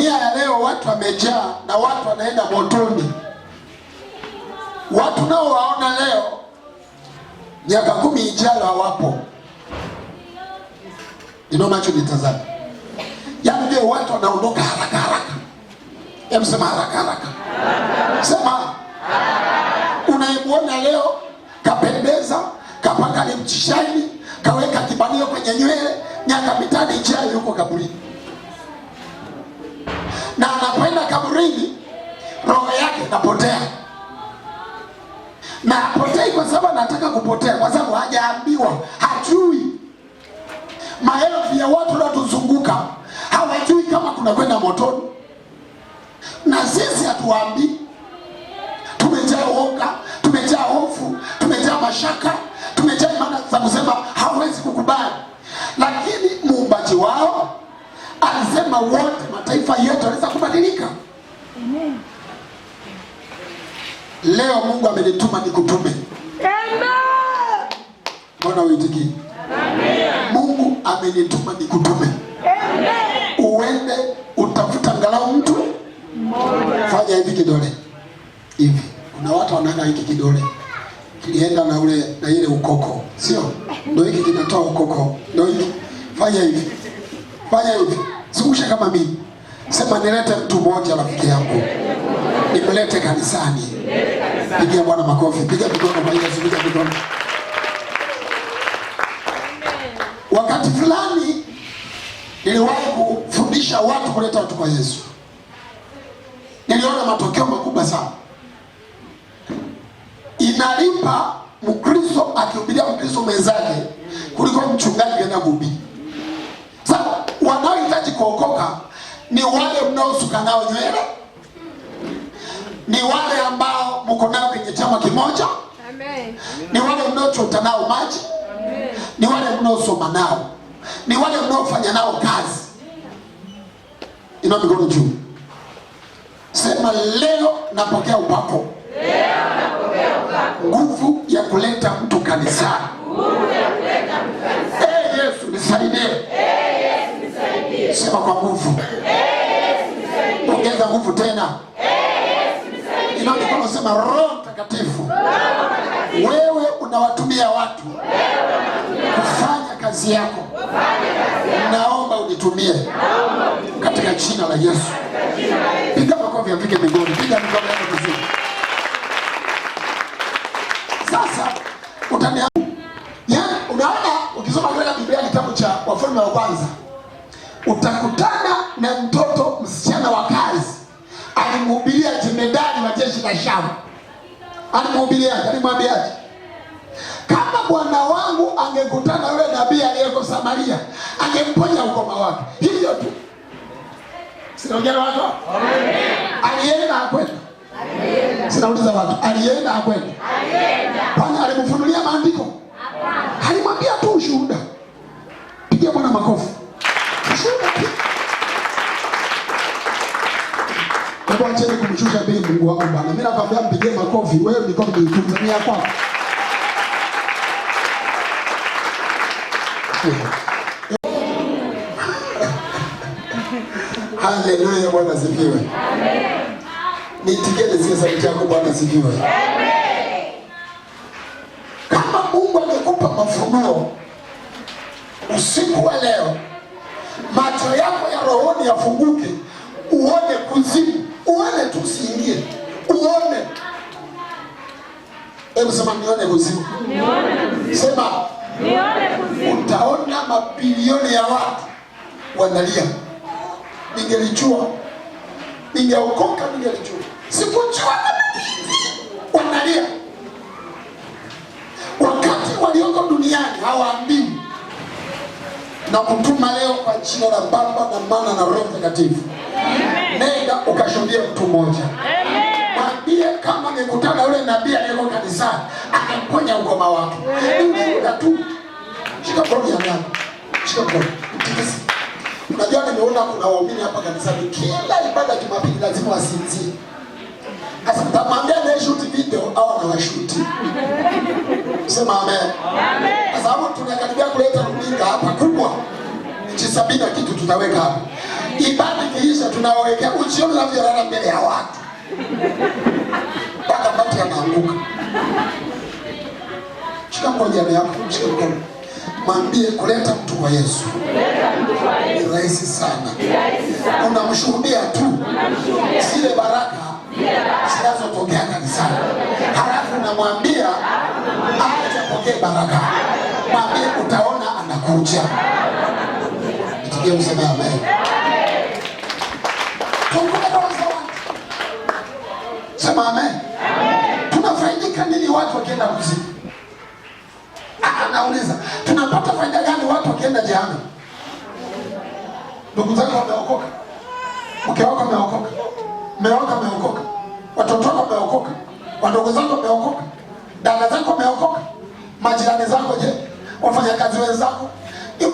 Dunia ya leo watu wamejaa na watu wanaenda motoni. Watu nao waona leo, miaka 10 ijayo hawapo. Ndio macho nitazama. Yaani ndio watu wanaondoka haraka haraka. Hebu sema haraka haraka. Sema unaimuona leo kapendeza, kapaka limchishani, kaweka kibanio kwenye nywele, miaka 5 ijayo yuko kaburini. Na anapoenda kaburini roho yake inapotea. Na hapotei kwa sababu anataka kupotea, kwa sababu hajaambiwa, hajui. Maelfu ya watu wanaotuzunguka hawajui kama kuna kwenda motoni. Na sisi hatuambii. Tumejaa uoga, tumejaa hofu, tumejaa mashaka, tumejaa imani za kusema hawezi kukubali. Lakini muumbaji wao alisema wote mataifa yote wanaweza kubadilika. Amen. Leo Mungu amenituma nikutume. Amen. Mbona uitiki? Amen. Mungu amenituma nikutume. Amen. Uende utafuta angalau mtu mmoja. Fanya hivi kidole. Hivi. Kuna watu wanaanga hiki kidole. Kilienda na ule na ile ukoko. Sio? Ndio hiki kinatoa ukoko. Ndio hiki. Fanya hivi. Fanya hivi. Zungusha kama mimi. Sema nilete mtu mmoja rafiki yangu. Nimlete kanisani. Pigia Bwana makofi. Piga mikono kwa Yesu, piga mikono. Wakati fulani niliwahi kufundisha watu kuleta watu kwa Yesu. Niliona matokeo makubwa sana. Inalipa Mkristo akihubiria Mkristo mwenzake kuliko mchungaji kwenda kuhubiri. Sasa wanaohitaji kuokoka ni wale mnaosuka nao nywele, ni wale ambao mko nao kwenye chama kimoja. Amen. Ni wale mnaochota nao maji. Amen. Ni wale mnaosoma nao, ni wale mnaofanya nao kazi. Inua mikono juu. Sema leo napokea upako. Leo napokea upako. Nguvu ya kuleta mtu kanisani. Nguvu ya kuleta mtu kanisani. Yesu nisaidie. Yesu nisaidie. Sema kwa nguvu. Yesu nisaidie. Ongeza nguvu tena. Yesu nisaidie. Inua mikono, sema Roho Mtakatifu. Wewe unawatumia watu. Kufanya kazi yako. Naomba unitumie. Katika jina la Yesu. Piga makofi yapige mbinguni. Piga mikono yako vizuri. Sasa unaona ukisoma katika Biblia kitabu cha Wafalme wa Kwanza, utakutana na mtoto msichana wa kazi alimhubiria jemedari wa jeshi la Shamu. Alimwambiaje? Kama bwana wangu angekutana yule nabii aliyeko Samaria, angemponya ukoma wake. Hivyo tu. Sinaongea watu? Amen. Alienda hakwenda? Alienda. Sinauliza watu, alienda hakwenda? Alienda. Kwani alimfunulia maandiko? Hapana. Alimwambia tu ushuhuda. Pigia Bwana makofi. Ushuhuda. Kwa acheni kumshusha bei Mungu wangu bana. Mimi nakwambia mpigie makofi. Wewe mikono niitumia kwako. Haleluya, Bwana asifiwe. Amen. Niitikie nisikie sauti yako, Bwana asifiwe. Amen. Kama Mungu amekupa mafunuo usiku wa leo, macho yako ya rohoni yafunguke, uone kuzimu, uone tu, usiingie, uone. Hebu sema nione kuzimu. Nione kuzimu. Sema nione kuzimu. Utaona mabilioni ya watu wanalia. Ningelijua, ningeokoka, ningelijua. Sikujua wanalia. Wakati walioko duniani hawaambiwi. Na kutuma leo kwa jina la Baba na Mwana na Roho Mtakatifu. Nenda ukashuhudie mtu mmoja. Mwambie kama angekutana yule nabii aliyeko kanisani, akamponya ukoma wake. Ni tu. Shika mkono ya Mungu. Shika mkono. Unajua nimeona kuna waumini hapa kanisani kila ibada Jumapili lazima wasinzie. Sasa mtamwambia na shoot video au anawashuti. Sema amen. Amen. Kwa sababu tunakaribia kuleta runinga hapa kubwa. Nchi 70 kitu tutaweka hapa. Ibada ikiisha tunawawekea uchioni unavyolala mbele ya watu mpaka bati yanaanguka. Shika mkono yako, shika mkono. Mwambie kuleta mtu kwa Yesu ni rahisi sana. Unamshuhudia tu zile baraka zinazotokea kanisani, halafu unamwambia apokee baraka. Mwambie utaona anakuja. Nitikie mseme amen. Sema amen. Tunafaidika nini watu wakienda kuzimu? Anauliza, tunapata faida gani watu wakienda jehanamu? Ndugu zako wameokoka, mke wako ameokoka, mume wako ameokoka, watoto wako wameokoka, wadogo zako wameokoka, dada zako wameokoka, majirani zako je, wafanyakazi wenzako.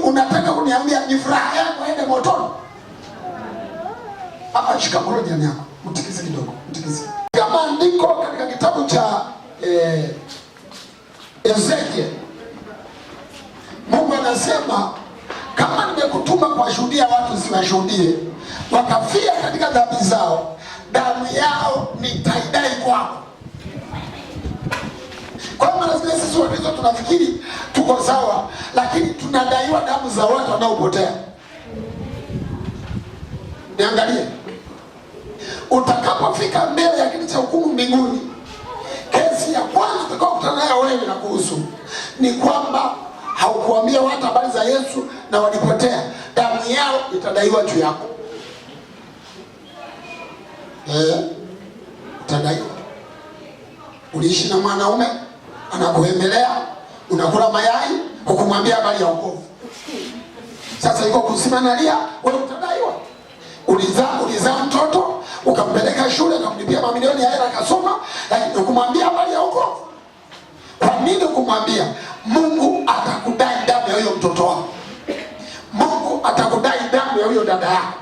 Unataka kuniambia ni furaha yako aende motoni? Shika mkono jirani yako, mtikise kidogo, mtikise. Kama andiko katika kitabu cha Ezekiel, Mungu anasema kama nimekutuma kuwashuhudia watu siwashuhudie, wakafia katika dhambi zao, damu yao nitaidai kwako. Kwa maana sisi Wakristo tunafikiri tuko sawa, lakini tunadaiwa damu za watu wanaopotea. Niangalie, utakapofika mbele ya kiti cha hukumu mbinguni, kesi ya kwanza utakayokutana nayo wewe na kuhusu ni kwamba haukuambia watu habari za Yesu na walipotea. Damu yao itadaiwa juu yako. Utadaiwa. Uliishi na mwanaume anakuhemelea, unakula mayai, hukumwambia habari ya wokovu. Sasa yuko kusimanalia, wewe utadaiwa. Ulizaa mtoto, ukampeleka shule, ukamlipia mamilioni ya hela akasoma, lakini hukumwambia habari ya wokovu. Kwa nini hukumwambia? Mungu atakudai damu ya huyo mtoto wako. Mungu atakudai damu ya huyo dada yako.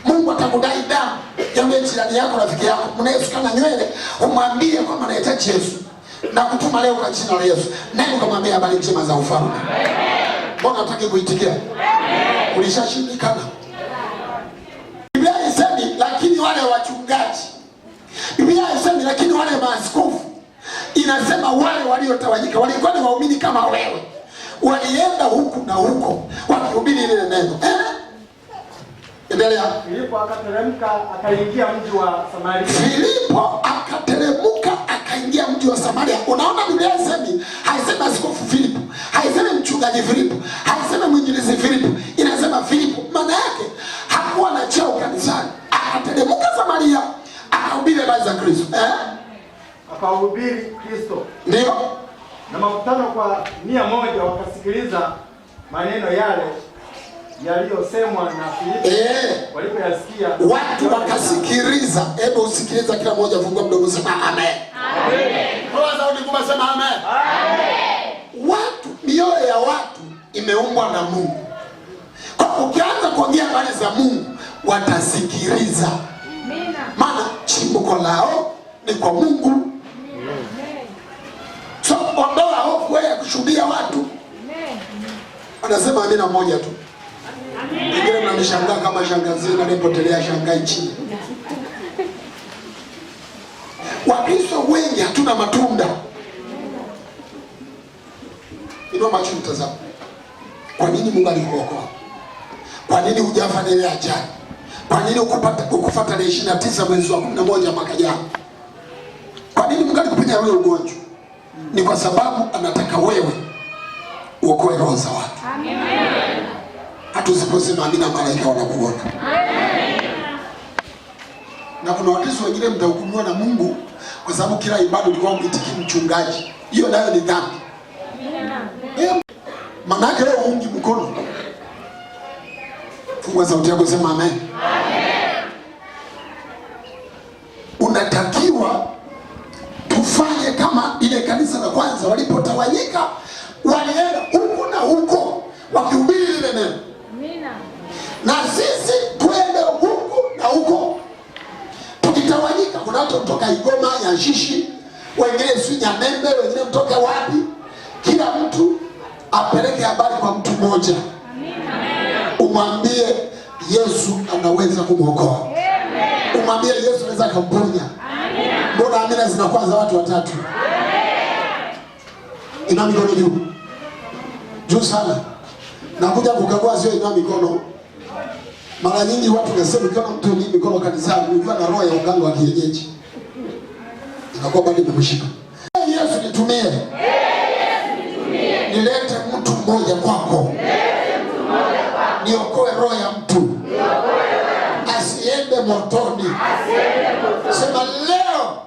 Mungu atakudai damu ya huyo jirani yako, rafiki yako. Mnayesukana nywele, umwambie kwamba nahitaji Yesu na kutuma leo kwa jina la Yesu. Nani ukamwambia habari njema za ufalme? Mbona unataka kuitikia? Ulishashindikana. Biblia haisemi lakini wale wachungaji. Biblia haisemi lakini wale maaskofu. Inasema wale waliotawanyika, walikuwa ni waumini kama wewe, walienda huku na huko wakihubiri ile neno. Endelea. Filipo akateremka akaingia mji wa Samaria. Filipo akateremka akaingia mji wa Samaria. Unaona Biblia haisemi, haisemi askofu Filipo, haisemi mchungaji Filipo, haisemi mwinjilisti Filipo, inasema Filipo. Maana yake hakuwa na cheo kanisani, akateremka Samaria akahubiri habari za Kristo. Akahubiri Kristo. Ndio. Na makutano kwa 100 wakasikiliza maneno yale yaliyosemwa na Filipo. Walipoyasikia watu wakasikiliza. Hebu usikiliza, kila mmoja fungua mdomo, sema amen. Amen. Kwanza unikuma sema amen. Amen. Watu, mioyo ya watu imeumbwa na Mungu. Kwa ukianza kuongea habari za Mungu, watasikiliza. Maana chimbuko lao ni kwa Mungu. So ondoa hofu ya kushuhudia watu. Anasema amina moja tu. Ingine mnanishangaa kama shangazi anapotelea shangai chini. Wakristo wengi hatuna matunda. Inua macho mtazama. Kwa nini Mungu alikuokoa? Kwa nini hujafa na ile ajali? Kwa nini ukufa tarehe 29 mwezi wa 11 mwaka jana? Kwa nini Mungu alikuponya ule ugonjwa? Ni kwa sababu anataka wewe uokoe roho za watu. Amen. Hata usiposema amina, malaika wanakuona. Amen. Na kuna Wakristo wengine mtahukumiwa na Mungu kwa sababu kila ibada ulikuwa mwitiki mchungaji. Hiyo nayo ni dhambi. Amen. Maana yake leo ungi mkono. Fungua sauti yako, sema amen. Amen. Unatakiwa tufanye kama ile kanisa la kwanza walipotawanyika, walienda huko na huko wakihubiri ile neno. Amina. Na sisi twende huko na huko. Tukitawanyika, kuna watu kutoka Igoma, Nyashishi, wengine si Nyamembe, wengine kutoka wapi. Kila mtu apeleke habari kwa mtu mmoja. Amina. Umwambie Yesu anaweza kumwokoa. Umwambie Yesu anaweza kumponya. Mbona amina zinakuwa za watu watatu? Inua mikono juu. Juu sana. Nakuja kukagua sio inua mikono. Mara nyingi watu nasema ukiona mtu ni mikono kanisani, unajua na roho ya uganga wa kienyeji. Inakuwa bado imemshika. Yesu nitumie. Nilete mtu mmoja kwako. Niokoe roho ya mtu. Asiende motoni. Sema leo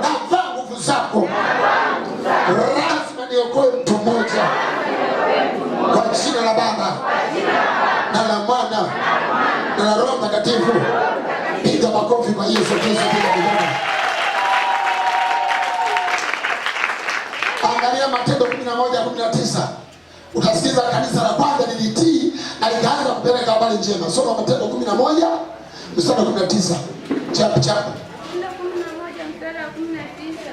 navaa nguvu zako. Lazima niokoe mtu mmoja. Kwa jina la Baba na la Mwana na la Roho Mtakatifu. Piga makofi kwa Yesu Kristo. Angalia Matendo 11:19. Utasikiza kanisa la kwanza lilitii na likaanza kupeleka habari njema. Soma Matendo 11:19. Chapa. 11:19.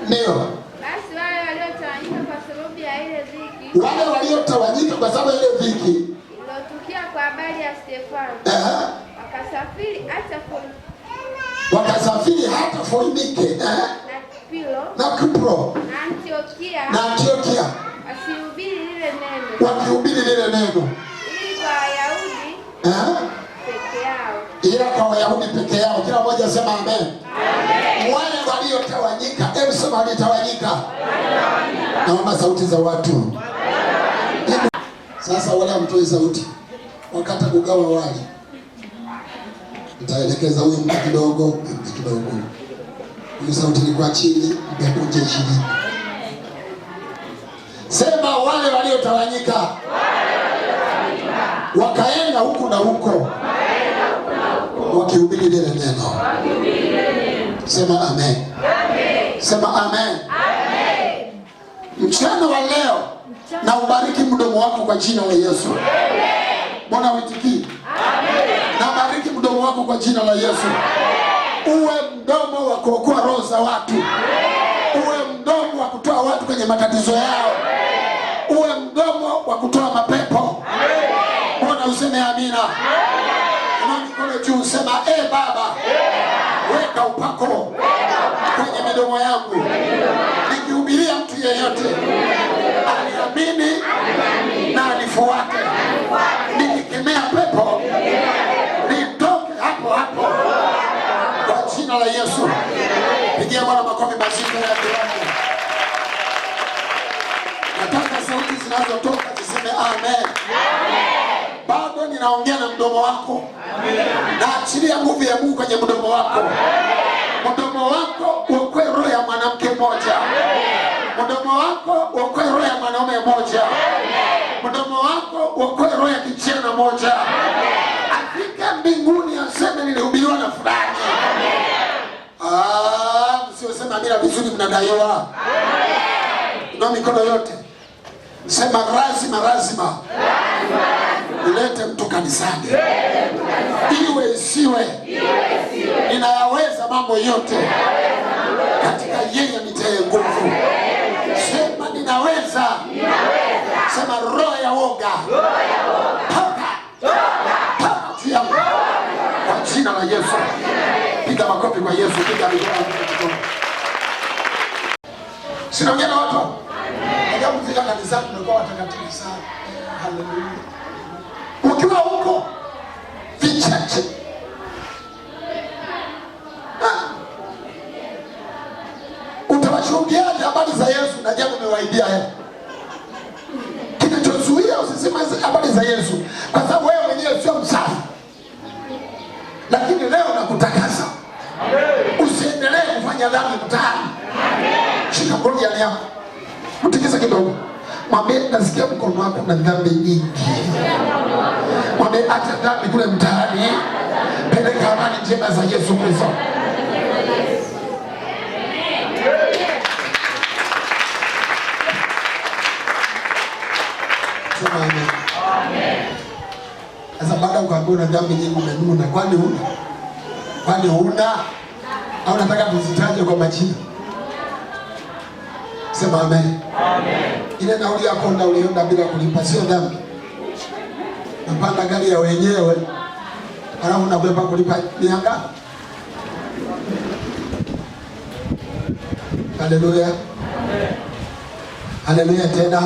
Ndio. Basi wale waliotawanyika kwa sababu ya ile dhiki. Wale waliotawanyika kwa sababu ya ile dhiki Iliyotukia kwa habari ya Stefano. Wakasafiri hata Foinike. Na Kupro. Na Antiokia. Wasihubiri lile neno. Wakihubiri lile neno. Ili kwa Wayahudi peke yao. Ila kwa Wayahudi peke yao. Kila mmoja sema amen. Wale waliotawanyika, hebu sema walitawanyika. Naomba sauti za watu. Sasa wala mtoi sauti. Wakati kugawa wali. Nitaelekeza huyu mtu kidogo. Huyu sauti ilikuwa chini, mpepunje chini. Sema wale waliotawanyika. Wakaenda huku na huko. Wakihubiri lile neno. Sema amen. Sema amen. Mchana wa leo na ubariki mdomo wako kwa jina la Yesu. Mbona uitiki? Na bariki mdomo wako kwa jina la Yesu. Uwe mdomo wa kuokoa roho za watu. Uwe mdomo wa kutoa watu kwenye matatizo yao. Uwe mdomo wa kutoa mapepo. Mbona useme amina? Na mikono juu sema Baba. Weka upako kwenye midomo yangu. Nikihubiria mtu yeyote aliamini na alifuate. Nikikemea pepo nitoke hapo hapo kwa jina la Yesu. Pigia Bwana makofi mazito ya kiroho. Nataka sauti zinazotoka ziseme amen. Bado ninaongea na mdomo wako. Naachilia nguvu ya Mungu kwenye mdomo wako. Mdomo wako uokoe roho ya mwanamke mmoja. Mdomo wako uokoe roho ya mwanaume mmoja. Mdomo wako uokoe roho ya kijana mmoja. Afike mbinguni aseme nilihubiriwa na fulani. Msiosema amina vizuri mnadaiwa. Ndio mikono yote. Sema lazima. Nilete mtu kanisani. Iwe isiwe. Ninayaweza mambo yote katika yeye nitaye nguvu. Sema ninaweza. Sema roho ya woga. Toka. Kwa jina la Yesu. Piga makofi kwa Yesu. Piga mikono. Sinaongea na watu. Ajabu kufika kanisani tumekuwa watakatifu sana. Haleluya. Ukiwa huko vichache. Utawashuhudiaje habari za Yesu na jambo umewaidia yeye? Kinachozuia usiseme habari za Yesu kwa sababu wewe mwenyewe sio msafi. Lakini leo nakutakasa. Usiendelee kufanya dhambi mtaani. Shika mkono yako. Mtikise kidogo. Mwambie nasikia mkono wako na dhambi nyingi. Mwambie acha dhambi kule mtaani. Peleka habari njema za Yesu Kristo. Amen. Sasa baada ya kuambiwa na dhambi nyingi umenuna, kwani huna? Au nataka tuzitaje kwa majina? Sema amen. Ile nauli yako ulienda bila kulipa sio dhambi. Napanda gari ya wenyewe halafu nakwepa kulipa mianga. Haleluya, haleluya tena.